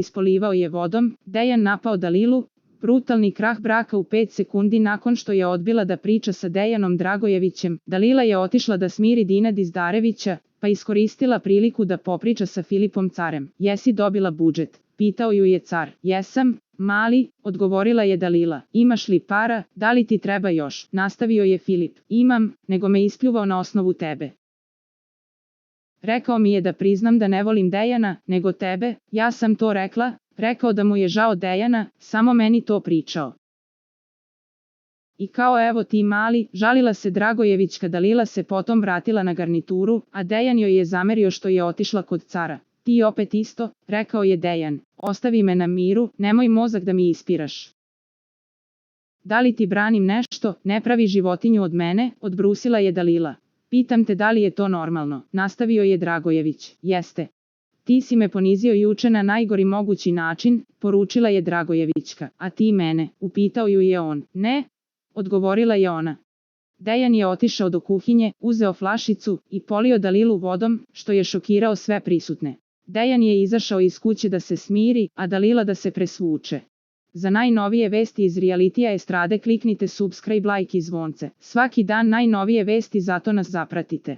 ispolivao je vodom, Dejan napao Dalilu, brutalni krah braka u 5 sekundi nakon što je odbila da priča sa Dejanom Dragojevićem. Dalila je otišla da smiri Dina Dizdarevića, pa iskoristila priliku da popriča sa Filipom Carem. Jesi dobila budžet? Pitao ju je car. Jesam, mali, odgovorila je Dalila. Imaš li para, da li ti treba još? Nastavio je Filip. Imam, nego me ispljuvao na osnovu tebe. Rekao mi je da priznam da ne volim Dejana, nego tebe, ja sam to rekla, rekao da mu je žao Dejana, samo meni to pričao. I kao evo ti mali, žalila se Dragojevićka. Dalila se potom vratila na garnituru, a Dejan joj je zamerio što je otišla kod cara. Ti opet isto, rekao je Dejan, ostavi me na miru, nemoj mozak da mi ispiraš. Da li ti branim nešto, ne pravi životinju od mene, odbrusila je Dalila. Pitam te da li je to normalno, nastavio je Dragojević. Jeste. Ti si me ponizio juče na najgori mogući način, poručila je Dragojevićka. A ti mene, upitao ju je on. Ne, odgovorila je ona. Dejan je otišao do kuhinje, uzeo flašicu i polio Dalilu vodom, što je šokirao sve prisutne. Dejan je izašao iz kuće da se smiri, a Dalila da se presvuče. Za najnovije vesti iz realitija estrade kliknite subscribe, like i zvonce. Svaki dan najnovije vesti, zato nas zapratite.